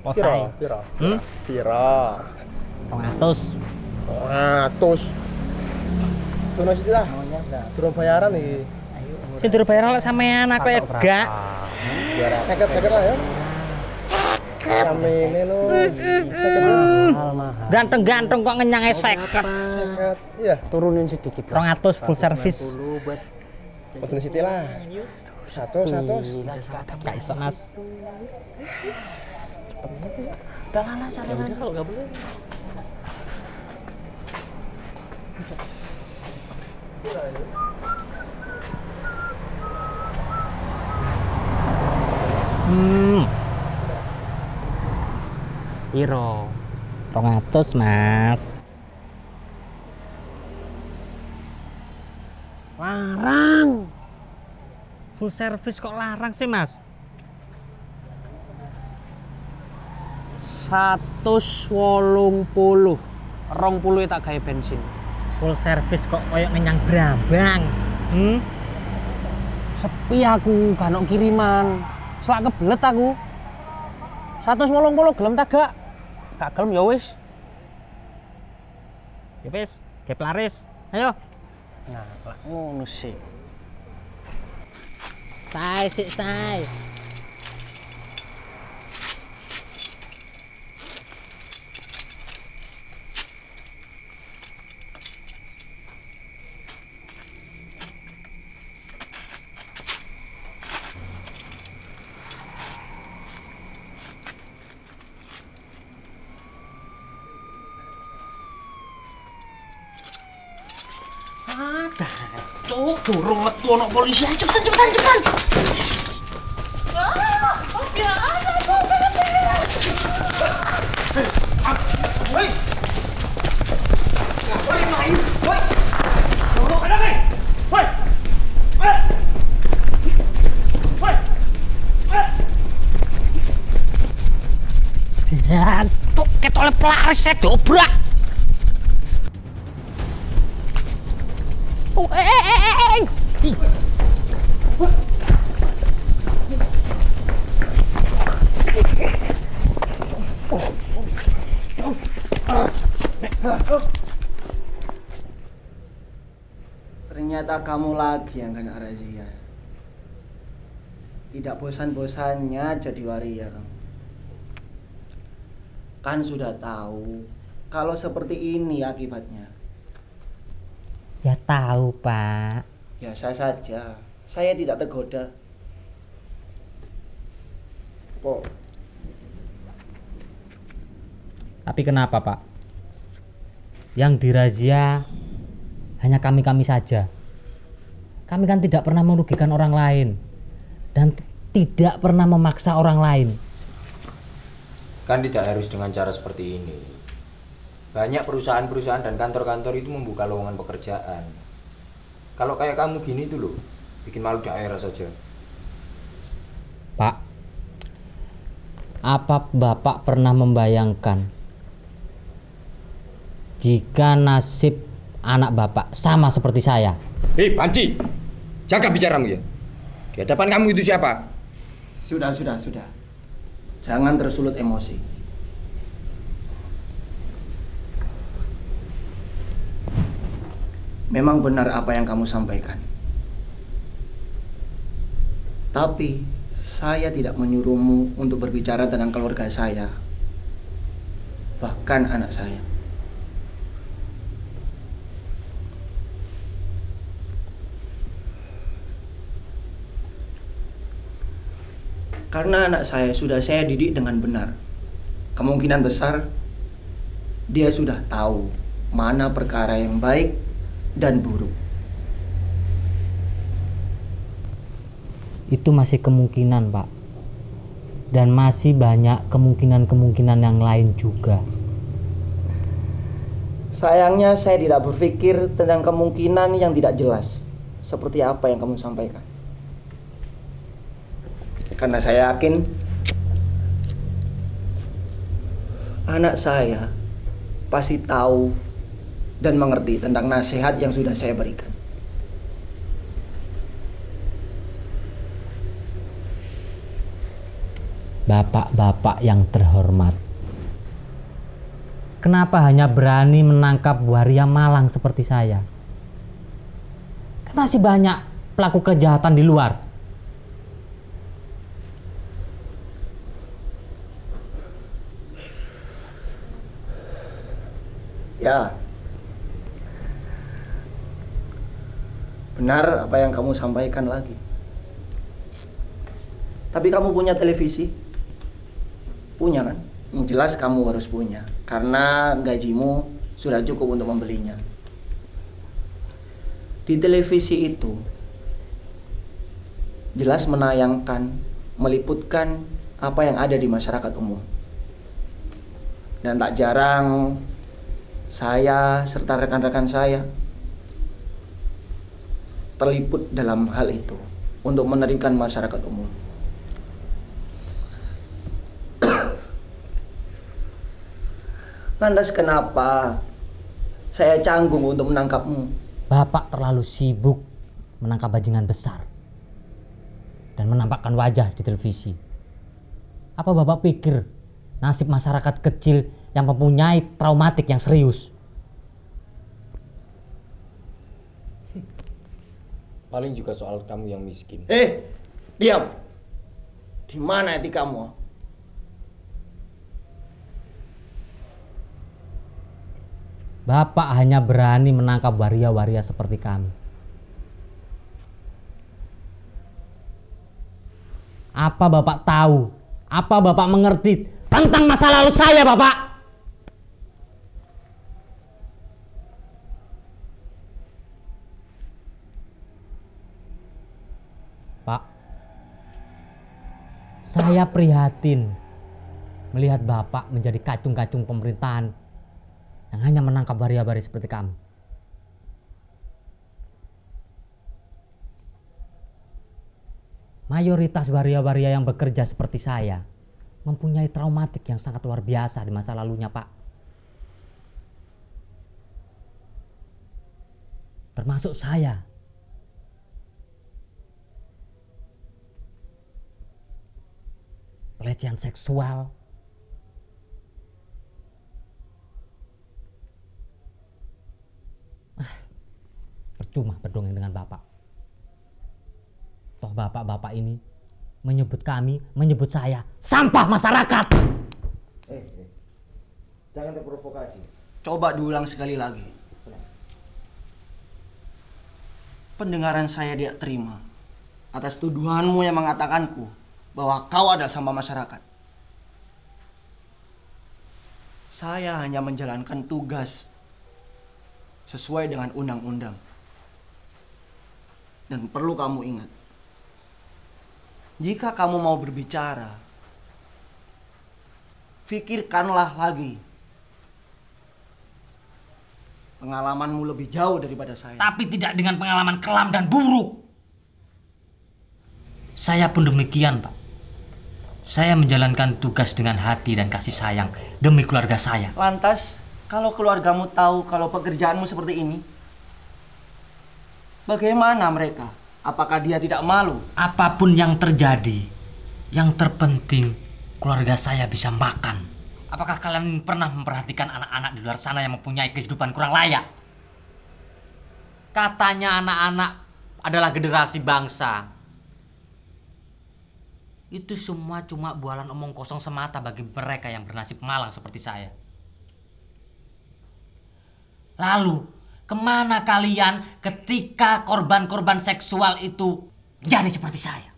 Posai. Piro? Hmm? Piro? 200. 200. Turun sithik lah. Turun bayaran iki. Sing durung bayar lek sampean aku ya gak. 50 lah ya. 50. Samene lho. 50. Ganteng-ganteng kok ngenyange 50. 50. Iya. Turunin sedikit. 200 full service. Turun sithik lah. 100. Gak iso, Mas. Udah lah, salah kalau nggak boleh. Iro 200, Mas. Larang. Full service kok larang sih, Mas? 180. 20 tak gawe bensin. Full service kok koyo ngenyang Brambang. Sepi aku, gak ono kiriman. Selak kebelet aku. 180 gelem tak gak? Gak gelem ya wis. Ya wis, ge pelaris. Ayo. Nah, lah ngono sih. Say. Cuk, durung metu ono polisi. Cepetan. Ya, tuh ketole pelaris saya dobrak. Ih. Ternyata kamu lagi yang kena razia. Tidak bosan-bosannya jadi waria kamu. Kan sudah tahu kalau seperti ini akibatnya. Ya tahu, Pak. Biasa saja. Saya tidak tergoda. Kok Tapi kenapa, Pak? Yang dirazia hanya kami-kami saja. Kami kan tidak pernah merugikan orang lain dan tidak pernah memaksa orang lain. Kan tidak harus dengan cara seperti ini. Banyak perusahaan-perusahaan dan kantor-kantor itu membuka lowongan pekerjaan. Kalau kayak kamu gini tuh loh, bikin malu daerah saja. Pak, apa Bapak pernah membayangkan jika nasib anak Bapak sama seperti saya? Hei, Panci! Jaga bicaramu ya. Di hadapan kamu itu siapa? sudah. Jangan tersulut emosi. Memang benar apa yang kamu sampaikan. Tapi saya tidak menyuruhmu untuk berbicara tentang keluarga saya. Bahkan anak saya. Karena anak saya sudah saya didik dengan benar. Kemungkinan besar dia sudah tahu mana perkara yang baik dan buruk. Itu masih kemungkinan, Pak. Dan masih banyak kemungkinan-kemungkinan yang lain juga. Sayangnya saya tidak berpikir tentang kemungkinan yang tidak jelas seperti apa yang kamu sampaikan. Karena saya yakin anak saya pasti tahu dan mengerti tentang nasihat yang sudah saya berikan. Bapak-bapak yang terhormat, kenapa hanya berani menangkap waria malang seperti saya? Kan masih banyak pelaku kejahatan di luar. Ya, benar apa yang kamu sampaikan lagi. Tapi kamu punya televisi? Punya kan? Yang jelas kamu harus punya, karena gajimu sudah cukup untuk membelinya. Di televisi itu jelas menayangkan, meliputkan apa yang ada di masyarakat umum. Dan tak jarang saya serta rekan-rekan saya terliput dalam hal itu untuk meneribkan masyarakat umum. Lantas kenapa saya canggung untuk menangkapmu? Bapak terlalu sibuk menangkap bajingan besar dan menampakkan wajah di televisi. Apa Bapak pikir nasib masyarakat kecil yang mempunyai traumatik yang serius? Paling juga soal kamu yang miskin. Diam. Di mana etikamu? Bapak hanya berani menangkap waria-waria seperti kami. Apa Bapak tahu? Apa Bapak mengerti tentang masa lalu saya, Bapak? Pak, saya prihatin melihat Bapak menjadi kacung-kacung pemerintahan yang hanya menangkap waria-waria seperti kami. Mayoritas waria-waria yang bekerja seperti saya mempunyai traumatik yang sangat luar biasa di masa lalunya, Pak. Termasuk saya. Pelecehan seksual, percuma berdongeng dengan Bapak. Toh bapak-bapak ini menyebut kami, menyebut saya sampah masyarakat. Jangan terprovokasi. Coba diulang sekali lagi. Pendengaran saya tidak terima atas tuduhanmu yang mengatakanku bahwa kau adalah sampah masyarakat. Saya hanya menjalankan tugas sesuai dengan undang-undang. Dan perlu kamu ingat, jika kamu mau berbicara, pikirkanlah lagi. Pengalamanmu lebih jauh daripada saya. Tapi tidak dengan pengalaman kelam dan buruk. Saya pun demikian, Pak. Saya menjalankan tugas dengan hati dan kasih sayang demi keluarga saya. Lantas, kalau keluargamu tahu kalau pekerjaanmu seperti ini, bagaimana mereka? Apakah dia tidak malu? Apapun yang terjadi, yang terpenting keluarga saya bisa makan. Apakah kalian pernah memperhatikan anak-anak di luar sana yang mempunyai kehidupan kurang layak? Katanya anak-anak adalah generasi bangsa. Itu semua cuma bualan omong kosong semata bagi mereka yang bernasib malang seperti saya. Lalu, kemana kalian ketika korban-korban seksual itu jadi seperti saya?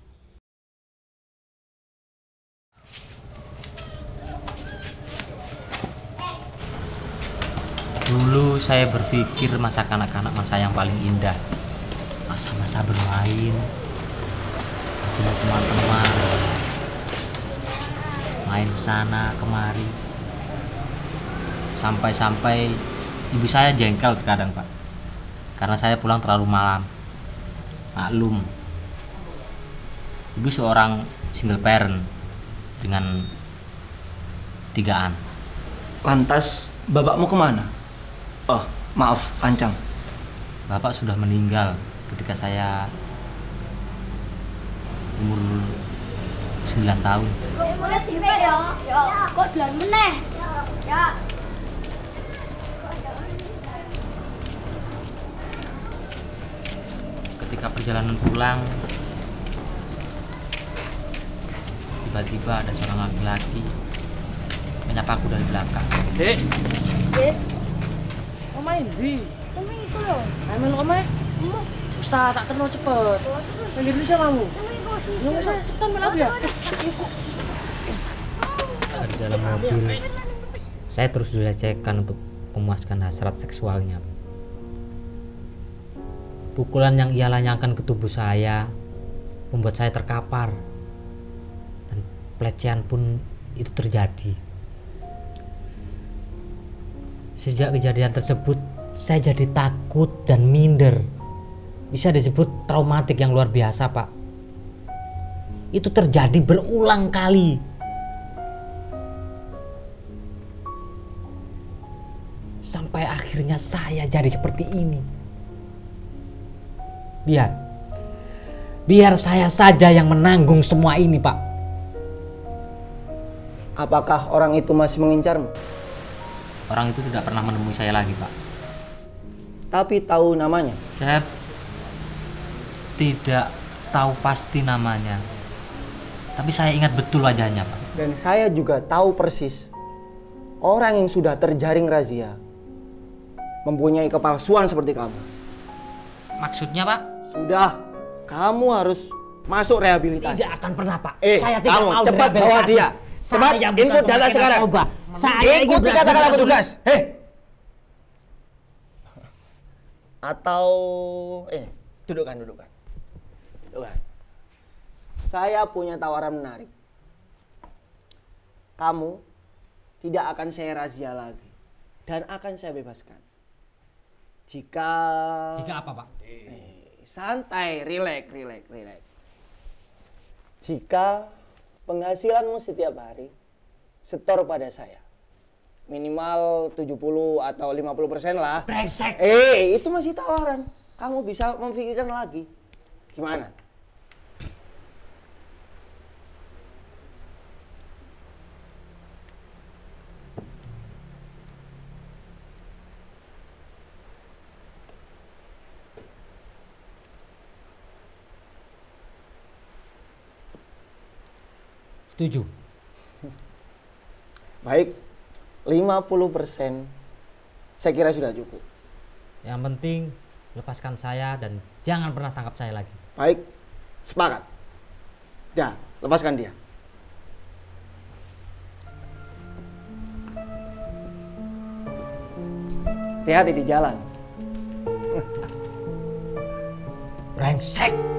Dulu saya berpikir masa kanak-kanak masa yang paling indah. Masa-masa bermain, ketemu teman-teman, main sana kemari. Sampai-sampai ibu saya jengkel terkadang, Pak, karena saya pulang terlalu malam. Maklum, ibu seorang single parent dengan 3 anak. Lantas, bapakmu kemana? Oh, maaf, Lancang. Bapak sudah meninggal ketika saya umur 9 tahun. Boleh tipe ya. Ya, kok dolan meneh. Ya. Ketika perjalanan pulang, tiba-tiba ada seorang laki-laki menyapaku dari belakang. Dek, Yes. omae ndi? Temen iku lho. Ayo melu omae. Usah tak kenal cepet. Pengen Indonesia kamu. Nggak usah cepetan malah ya. Di dalam mobil, saya terus dilecehkan untuk memuaskan hasrat seksualnya. Pukulan yang ia lanyangkan ke tubuh saya membuat saya terkapar, dan pelecehan pun itu terjadi. Sejak kejadian tersebut, saya jadi takut dan minder. Bisa disebut traumatik yang luar biasa, Pak. Itu terjadi berulang kali. Sampai akhirnya saya jadi seperti ini. Biar saya saja yang menanggung semua ini, Pak. Apakah orang itu masih mengincarmu? Orang itu tidak pernah menemui saya lagi, Pak. Tapi tahu namanya? Saya tidak tahu pasti namanya, tapi saya ingat betul wajahnya, Pak. Dan saya juga tahu persis orang yang sudah terjaring razia mempunyai kepalsuan seperti kamu. Maksudnya, Pak? Sudah, kamu harus masuk rehabilitasi. Tidak akan pernah, Pak. Saya tidak kamu mau cepat bawa dia. Cepat input data sekarang. Ikuti kata-kata petugas. Atau dudukkan. Saya punya tawaran menarik. Kamu tidak akan saya razia lagi dan akan saya bebaskan. Jika apa, Pak? santai, relax. Jika penghasilanmu setiap hari setor pada saya, minimal 70 atau 50% lah. Brengsek. Itu masih tawaran. Kamu bisa memikirkan lagi. Gimana? Setuju. Baik, 50% saya kira sudah cukup. Yang penting lepaskan saya dan jangan pernah tangkap saya lagi. Baik, sepakat. Dah, lepaskan dia. Hati-hati di jalan. Brengsek.